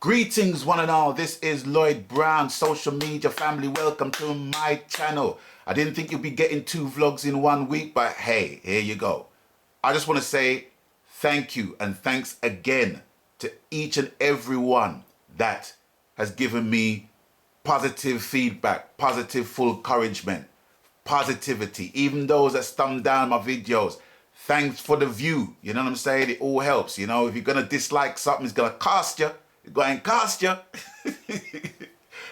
Greetings one and all, this is Lloyd Brown, social media family, welcome to my channel. I didn't think you'd be getting 2 vlogs in 1 week, but hey, here you go. I just want to say thank you and thanks again to each and every one that has given me positive feedback, positive full encouragement, positivity, even those that thumb down my videos. Thanks for the view, you know what I'm saying? It all helps, you know. If you're going to dislike something, it's going to cost you. It's going to cost you.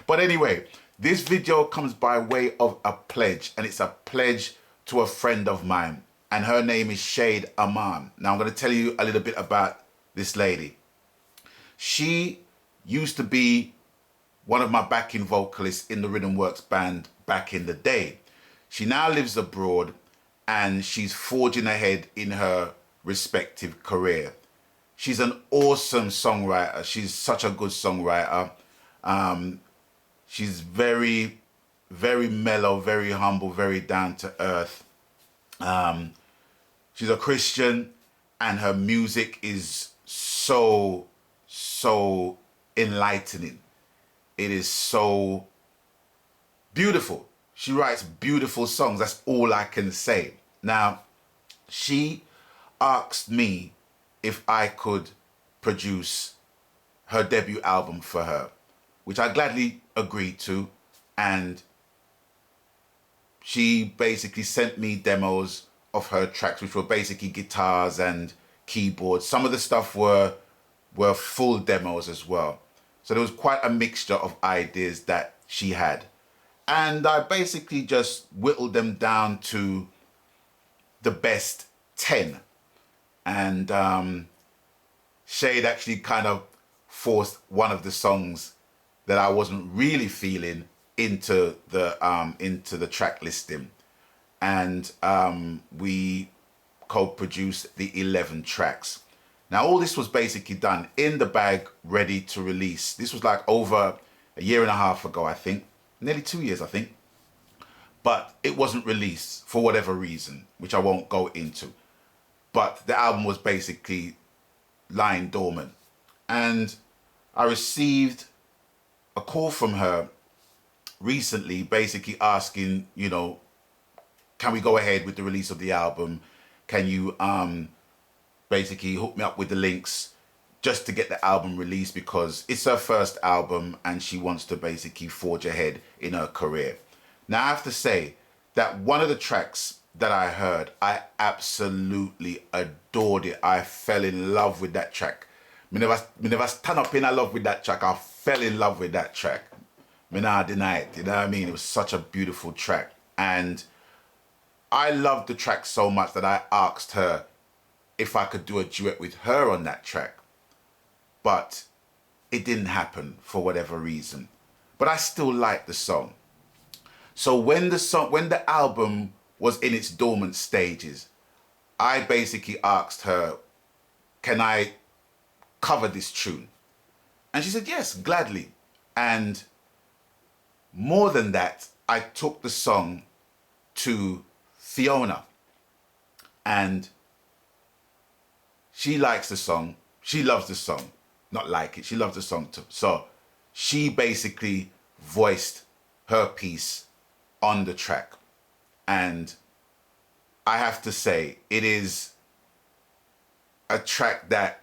But anyway, this video comes by way of a pledge, and it's a pledge to a friend of mine, and her name is Shade Aman. Now I'm going to tell you a little bit about this lady. She used to be one of my backing vocalists in the Rhythm Works band back in the day. She now lives abroad and she's forging ahead in her respective career. She's an awesome songwriter. She's such a good songwriter. She's very, very mellow, very humble, very down to earth. She's a Christian and her music is so enlightening. It is so beautiful. She writes beautiful songs. That's all I can say. Now, she asked me if I could produce her debut album for her, which I gladly agreed to. And she basically sent me demos of her tracks, which were basically guitars and keyboards. Some of the stuff were full demos as well. So there was quite a mixture of ideas that she had. And I basically just whittled them down to the best 10. And Shade actually kind of forced one of the songs that I wasn't really feeling into the track listing. And we co-produced the 11 tracks. Now, all this was basically done in the bag, ready to release. This was like over a year and a half ago, I think. Nearly 2 years, I think. But it wasn't released for whatever reason, which I won't go into. But the album was basically lying dormant. And I received a call from her recently, basically asking, you know, can we go ahead with the release of the album? Can you basically hook me up with the links just to get the album released, because it's her first album and she wants to basically forge ahead in her career. Now, I have to say that one of the tracks that I heard, I absolutely adored it. I fell in love with that track. Me never stand up in love with that track. I fell in love with that track. Me not deny it, you know what I mean? It was such a beautiful track. And I loved the track so much that I asked her if I could do a duet with her on that track. But it didn't happen for whatever reason. But I still like the song. So when the album was in its dormant stages, I basically asked her, can I cover this tune? And she said, yes, gladly. And more than that, I took the song to Fiona. And she likes the song. She loves the song. Not like it. She loves the song too. So she basically voiced her piece on the track. And I have to say, it is a track that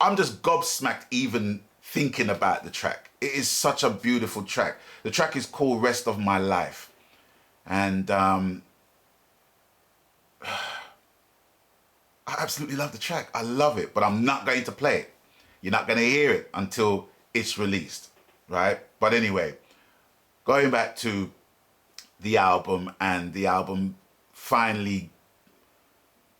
I'm just gobsmacked even thinking about the track. It is such a beautiful track. The track is called Rest of My Life. And I absolutely love the track. I love it, but I'm not going to play it. You're not going to hear it until it's released, right? But anyway, going back to the album, and the album finally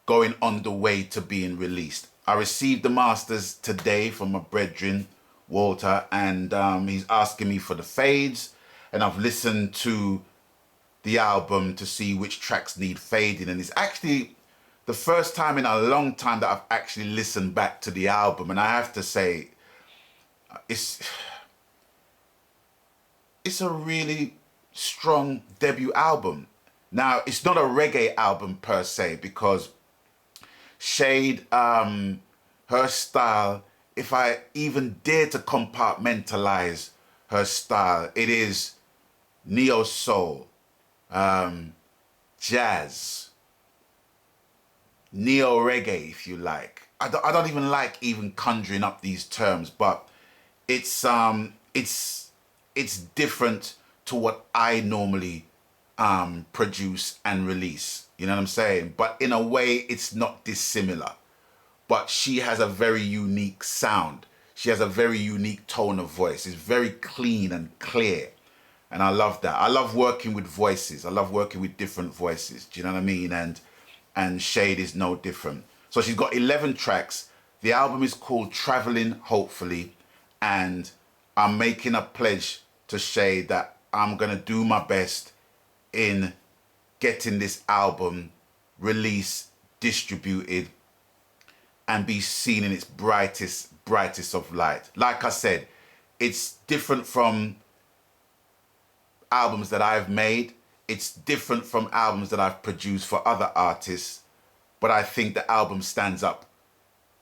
going on the way to being released. I received the masters today from my brethren, Walter, and he's asking me for the fades, and I've listened to the album to see which tracks need fading, and it's actually the first time in a long time that I've actually listened back to the album, and I have to say, it's a really strong debut album. Now, it's not a reggae album per se, because Shade, her her style, if I even dare to compartmentalize her style, it is neo soul, jazz, neo reggae, if you like. I don't even like even conjuring up these terms, but it's different to what I normally produce and release. You know what I'm saying? But in a way, it's not dissimilar. But she has a very unique sound. She has a very unique tone of voice. It's very clean and clear. And I love that. I love working with voices. I love working with different voices. Do you know what I mean? And Shade is no different. So she's got 11 tracks. The album is called Traveling Hopefully. And I'm making a pledge to Shade that I'm going to do my best in getting this album released, distributed, and be seen in its brightest of light. Like I said, it's different from albums that I've made. It's different from albums that I've produced for other artists. But I think the album stands up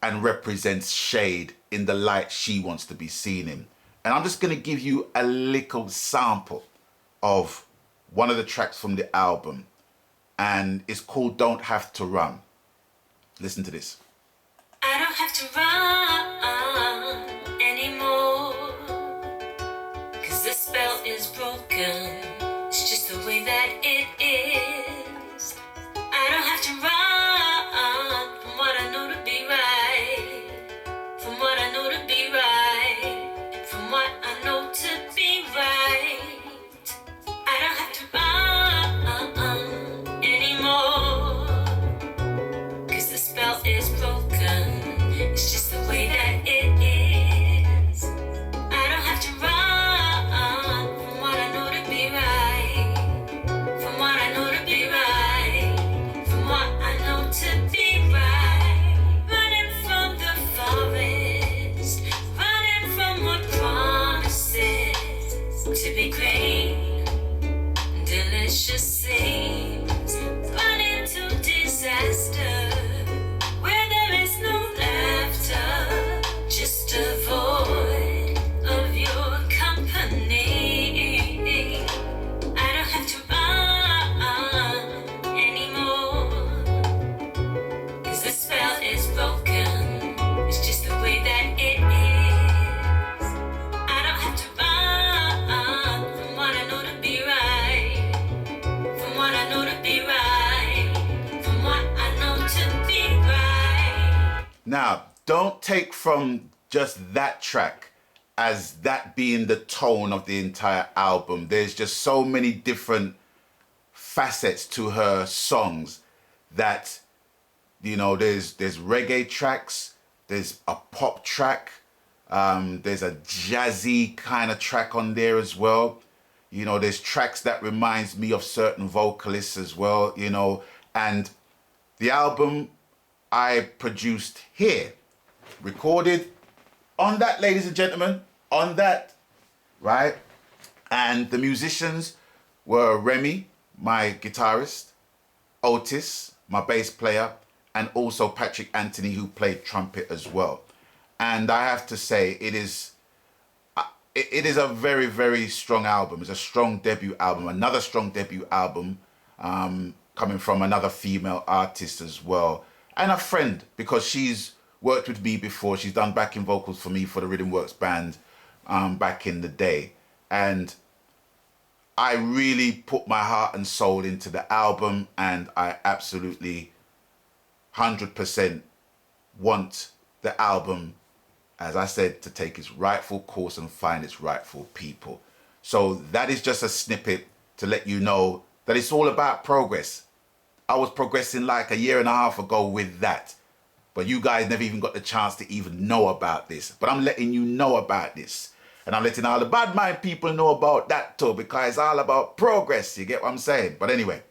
and represents Shade in the light she wants to be seen in. And I'm just going to give you a little sample of one of the tracks from the album. And it's called Don't Have to Run. Listen to this. I don't have to run anymore, 'cause the spell is broken. It's just the way that it is. I don't have to run from what I know to be right, from what I know to be right, from what I know to be right. I don't have to run anymore, 'cause the spell is broken. It's just the way that it is. I don't have to run from what I know to be right, from what I know to be right, from what I know to be right. Running from the forest, running from what promises to be great, delicious seems, running to disaster. Just a void of your company. I don't have to run anymore, 'cause the spell is broken. It's just the way that it is. I don't have to run from what I know to be right, from what I know to be right, from what I know to be right. Now, don't take from just that track as that being the tone of the entire album. There's just so many different facets to her songs that, you know, there's reggae tracks, there's a pop track, there's a jazzy kind of track on there as well. You know, there's tracks that reminds me of certain vocalists as well, you know. And the album I produced here, recorded on that, ladies and gentlemen, on that, right? And the musicians were Remy, my guitarist, Otis, my bass player, and also Patrick Anthony, who played trumpet as well. And I have to say, it is a very, very strong album. It's a strong debut album, another strong debut album, coming from another female artist as well, and a friend, because she's worked with me before. She's done backing vocals for me for the Rhythm Works band back in the day. And I really put my heart and soul into the album, and I absolutely 100% want the album, as I said, to take its rightful course and find its rightful people. So that is just a snippet to let you know that it's all about progress. I was progressing like a year and a half ago with that. But you guys never even got the chance to even know about this. But I'm letting you know about this. And I'm letting all the bad mind people know about that too, because it's all about progress. You get what I'm saying? But anyway,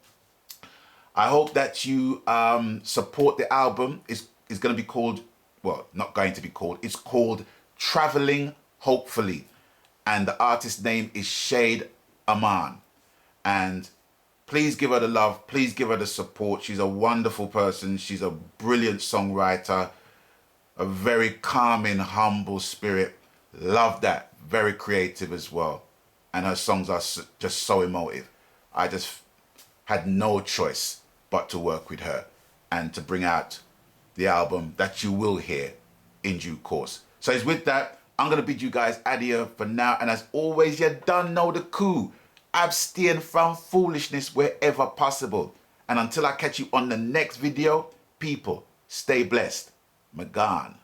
I hope that you support the album. It's going to be called, well, not going to be called, it's called Traveling Hopefully. And the artist's name is Shade Aman. And please give her the love. Please give her the support. She's a wonderful person. She's a brilliant songwriter. A very calming, humble spirit. Love that. Very creative as well. And her songs are just so emotive. I just had no choice but to work with her and to bring out the album that you will hear in due course. So it's with that, I'm going to bid you guys adieu for now. And as always, you done know the coup. Abstain from foolishness wherever possible. And until I catch you on the next video, people, stay blessed. Magan.